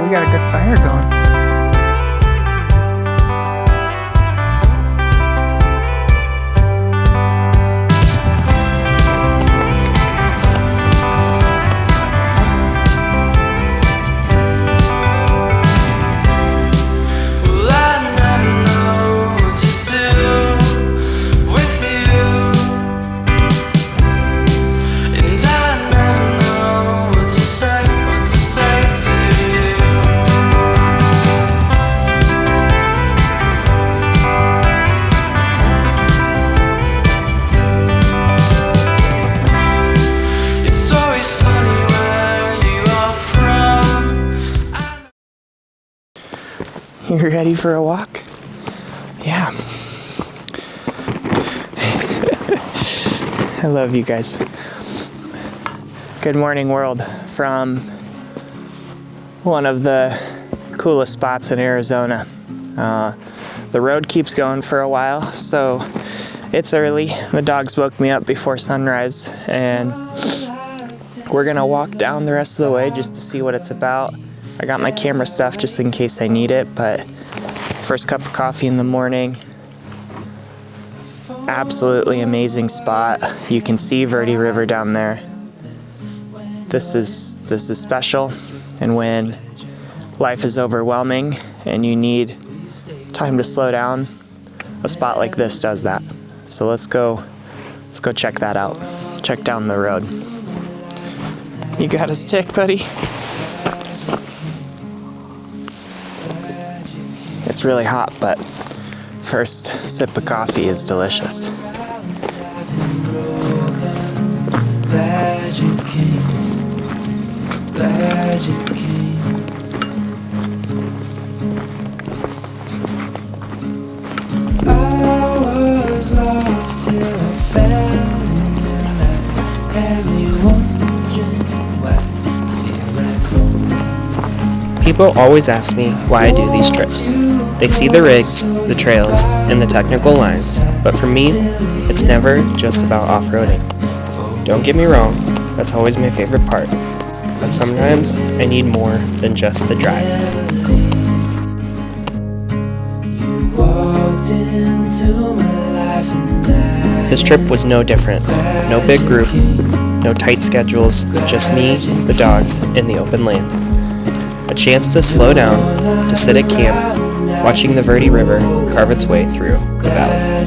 we got a good fire going. You ready for a walk? Yeah. I love you guys. Good morning, world, from one of the coolest spots in Arizona. The road keeps going for a while, so it's early. The dogs woke me up before sunrise, and we're gonna walk down the rest of the way just to see what it's about. I got my camera stuff just in case I need it, but first cup of coffee in the morning. Absolutely amazing spot. You can see Verde River down there. This is special, and when life is overwhelming and you need time to slow down, a spot like this does that. So let's go check that out. Check down the road. You got a stick, buddy? It's really hot, but first sip of coffee is delicious. Glad you came. Glad you came. I was lost till I found you. Have you wondering why I feel like home? People always ask me why I do these trips. They see the rigs, the trails, and the technical lines, but for me, it's never just about off-roading. Don't get me wrong, that's always my favorite part, but sometimes I need more than just the drive. This trip was no different. No big group, no tight schedules, just me, the dogs, and the open land. A chance to slow down, to sit at camp, watching the Verde River carve its way through the valley.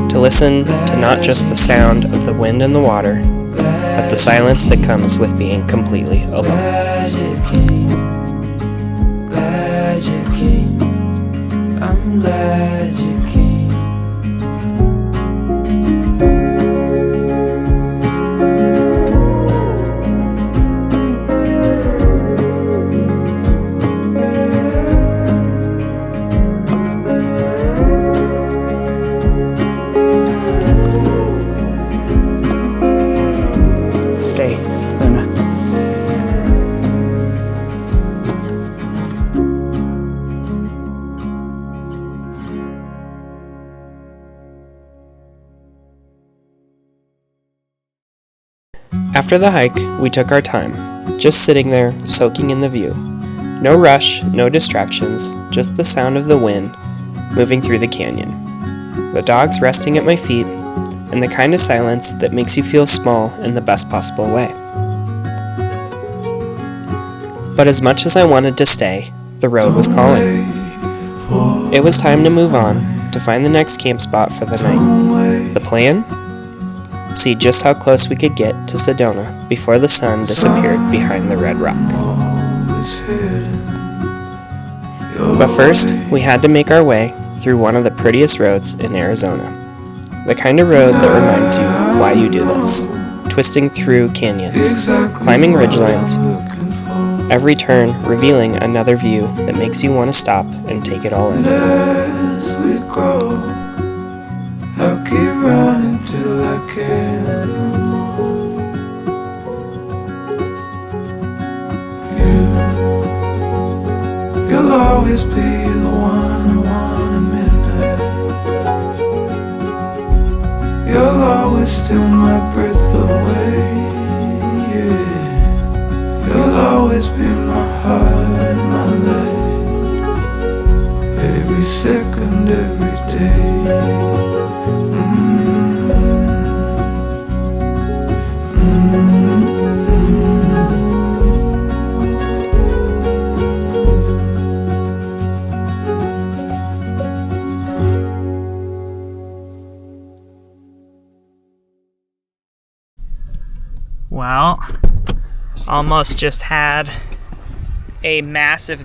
To listen to not just the sound of the wind and the water, but the silence that comes with being completely alone. I'm glad you came. Stay, Luna. After the hike, we took our time, just sitting there, soaking in the view. No rush, no distractions, just the sound of the wind moving through the canyon. The dogs resting at my feet, and the kind of silence that makes you feel small in the best possible way. But as much as I wanted to stay, the road was calling. It was time to move on, to find the next camp spot for the night. The plan? See just how close we could get to Sedona before the sun disappeared behind the red rock. But first, we had to make our way through one of the prettiest roads in Arizona. The kind of road that reminds you why you do this. Twisting through canyons, climbing ridgelines, every turn revealing another view that makes you want to stop and take it all in. As we grow, I'll keep running till I can't no more. You'll always be the one I want at midnight. You'll always steal my breath away. Yeah. You'll always be my heart, my life, every second, every day. Well, almost just had a massive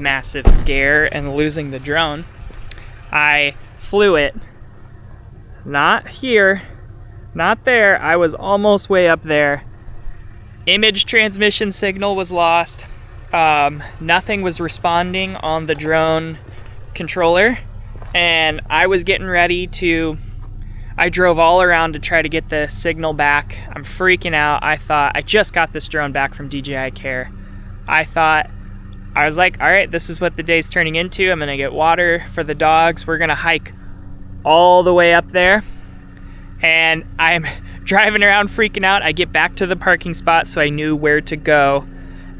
scare and losing the drone. I flew it, not here, not there. I was almost way up there. Image transmission signal was lost. Nothing was responding on the drone controller, and I was getting ready to. I drove all around to try to get the signal back. I'm freaking out. I thought, I just got this drone back from DJI Care. I was like, all right, this is what the day's turning into. I'm gonna get water for the dogs. We're gonna hike all the way up there. And I'm driving around freaking out. I get back to the parking spot so I knew where to go.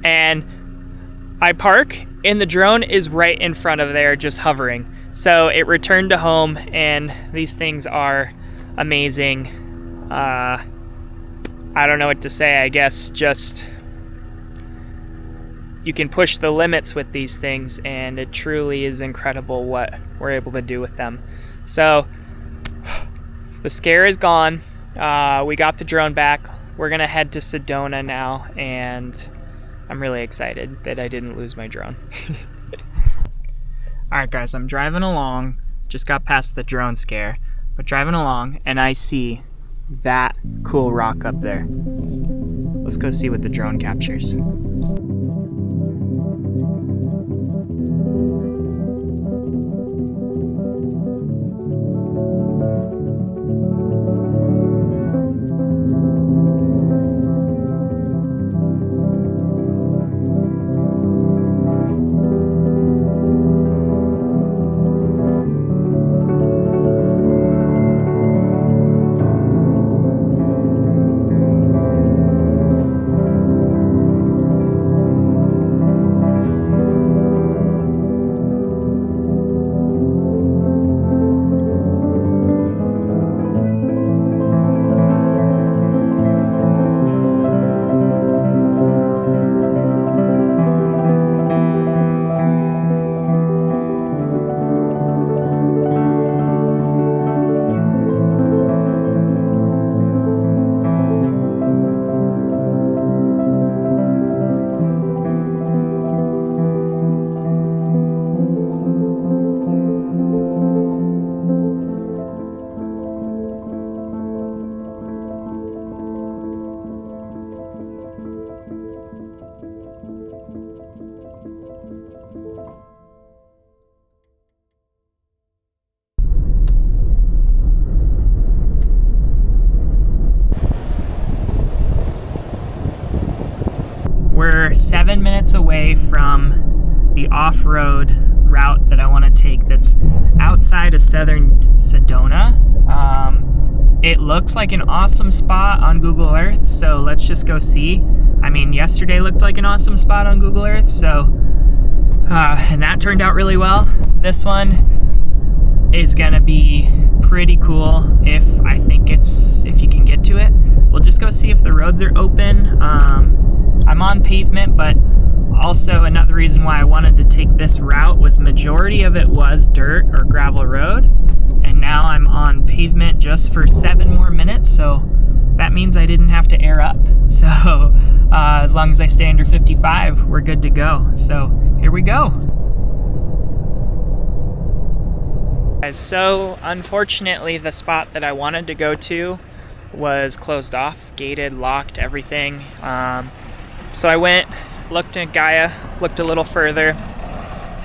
And I park, and the drone is right in front of there, just hovering. So it returned to home, and these things are amazing. I don't know what to say. I guess just you can push the limits with these things, and it truly is incredible what we're able to do with them. So the scare is gone. We got the drone back. We're gonna head to Sedona now, and I'm really excited that I didn't lose my drone. All right, guys, I'm driving along. Just got past the drone scare, but driving along, and I see that cool rock up there. Let's go see what the drone captures. We're 7 minutes away from the off-road route that I want to take that's outside of southern Sedona. It looks like an awesome spot on Google Earth, so let's just go see. I mean, yesterday looked like an awesome spot on Google Earth, so and that turned out really well. This one is gonna be pretty cool if you can get to it. We'll just go see if the roads are open. I'm on pavement, but also another reason why I wanted to take this route was majority of it was dirt or gravel road, and now I'm on pavement just for 7 more minutes, so that means I didn't have to air up. So as long as I stay under 55, we're good to go. So here we go. So unfortunately, the spot that I wanted to go to was closed off, gated, locked, everything. So I went, looked at Gaia, looked a little further.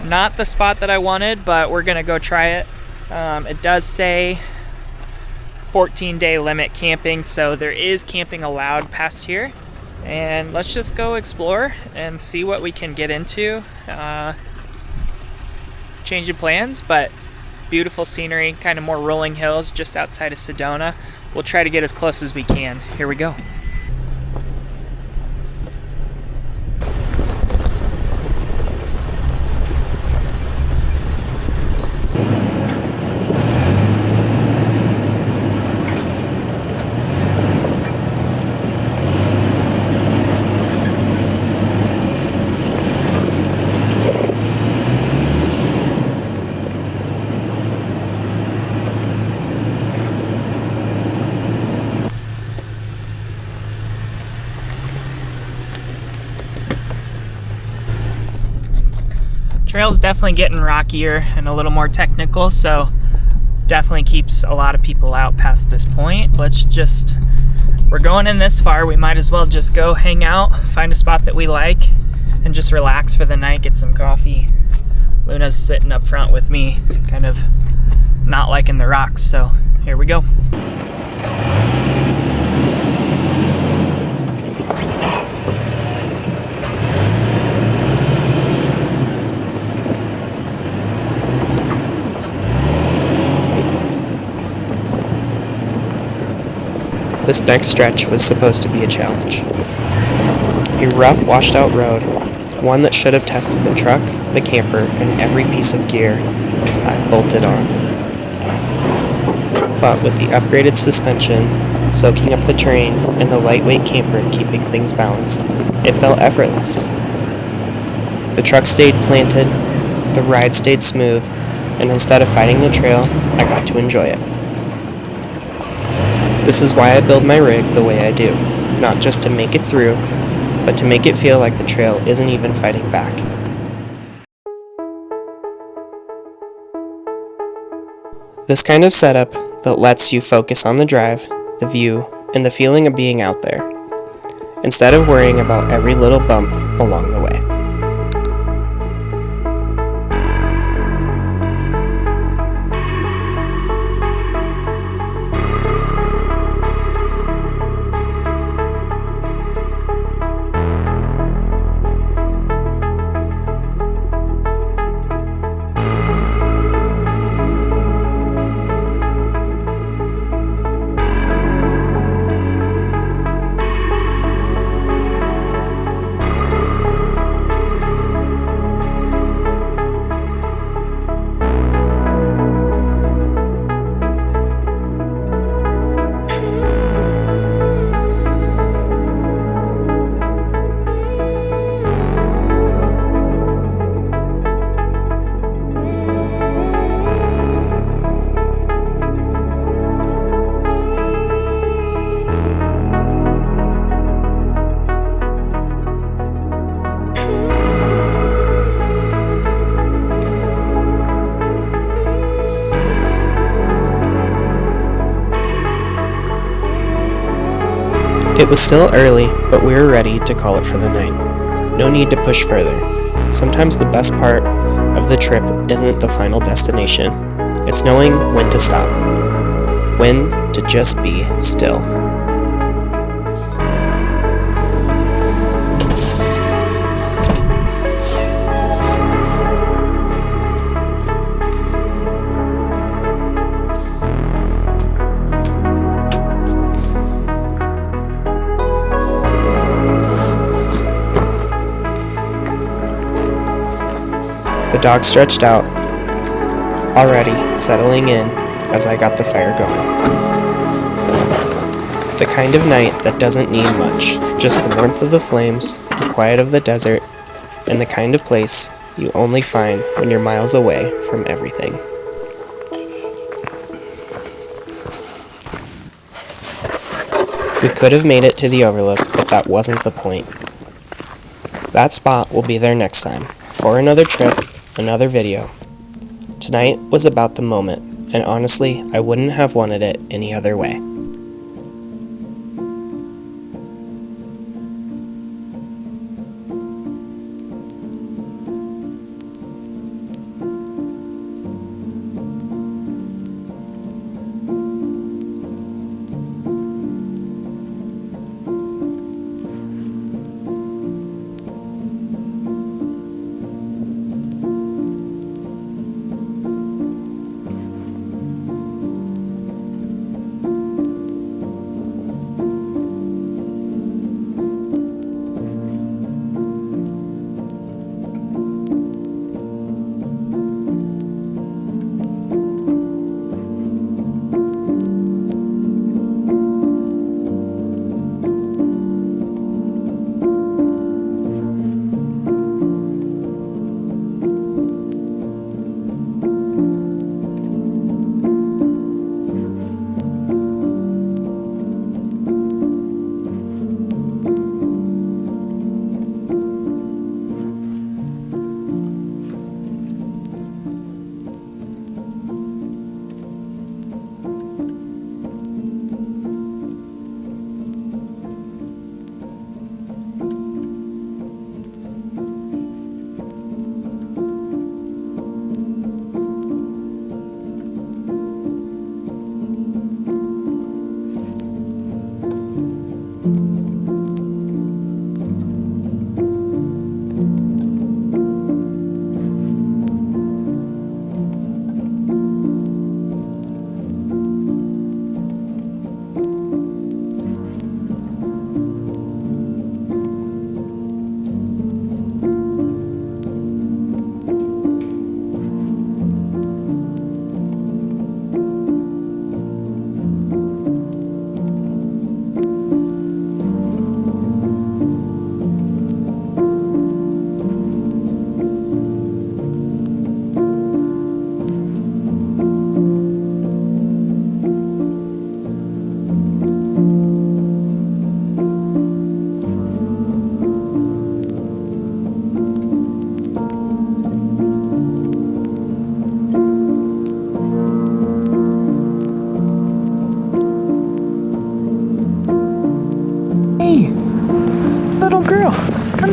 Not the spot that I wanted, but we're gonna go try it. It does say 14-day limit camping, so there is camping allowed past here. And let's just go explore and see what we can get into. Change of plans, but beautiful scenery, kind of more rolling hills just outside of Sedona. We'll try to get as close as we can. Here we go. Trail's definitely getting rockier and a little more technical, so definitely keeps a lot of people out past this point. We're going in this far, we might as well just go hang out, find a spot that we like, and just relax for the night, get some coffee. Luna's sitting up front with me, kind of not liking the rocks, so here we go. This next stretch was supposed to be a challenge. A rough, washed-out road, one that should have tested the truck, the camper, and every piece of gear I've bolted on. But with the upgraded suspension, soaking up the terrain, and the lightweight camper keeping things balanced, it felt effortless. The truck stayed planted, the ride stayed smooth, and instead of fighting the trail, I got to enjoy it. This is why I build my rig the way I do, not just to make it through, but to make it feel like the trail isn't even fighting back. This kind of setup that lets you focus on the drive, the view, and the feeling of being out there, instead of worrying about every little bump along the way. It was still early, but we were ready to call it for the night. No need to push further. Sometimes the best part of the trip isn't the final destination. It's knowing when to stop. When to just be still. The dog stretched out, already settling in as I got the fire going. The kind of night that doesn't need much, just the warmth of the flames, the quiet of the desert, and the kind of place you only find when you're miles away from everything. We could have made it to the overlook, but that wasn't the point. That spot will be there next time, for another trip, another video. Tonight was about the moment, and honestly, I wouldn't have wanted it any other way.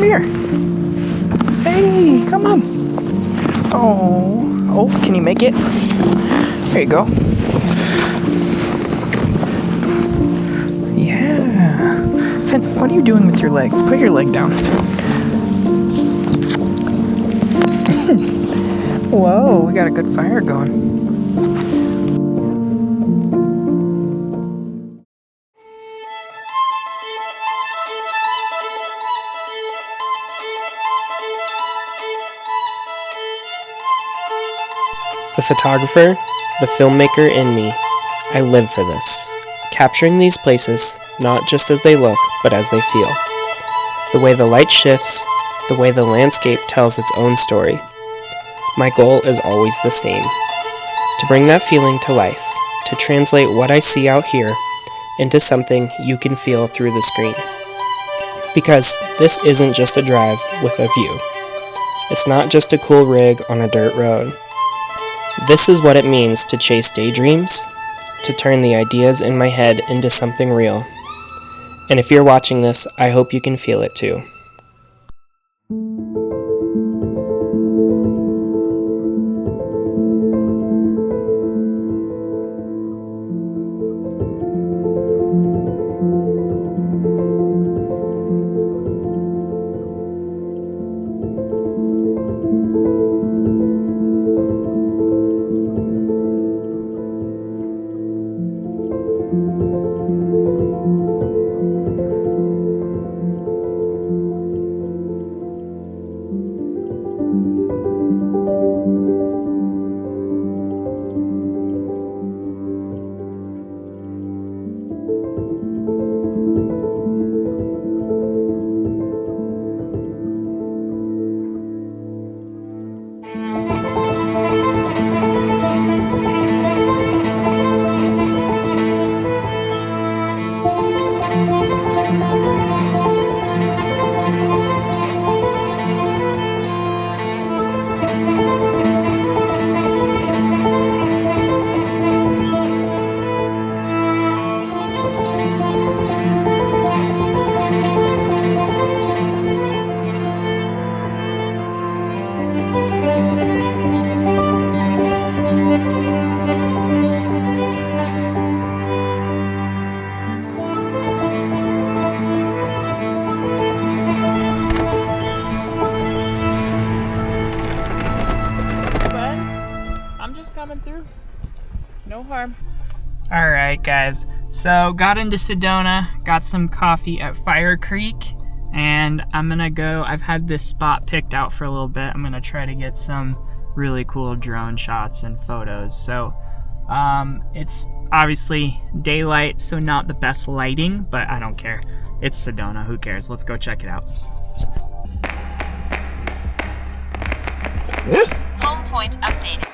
Come here. Hey, come on. Oh, can you make it? There you go. Yeah. Finn, what are you doing with your leg? Put your leg down. Whoa, we got a good fire going. The photographer, the filmmaker in me, I live for this. Capturing these places, not just as they look, but as they feel. The way the light shifts, the way the landscape tells its own story. My goal is always the same. To bring that feeling to life, to translate what I see out here into something you can feel through the screen. Because this isn't just a drive with a view. It's not just a cool rig on a dirt road. This is what it means to chase daydreams, to turn the ideas in my head into something real. And if you're watching this, I hope you can feel it too. No harm. Alright guys, so got into Sedona, got some coffee at Fire Creek, and I'm gonna go, I've had this spot picked out for a little bit. I'm gonna try to get some really cool drone shots and photos. So it's obviously daylight, so not the best lighting, but I don't care. It's Sedona, who cares? Let's go check it out. Home point updated.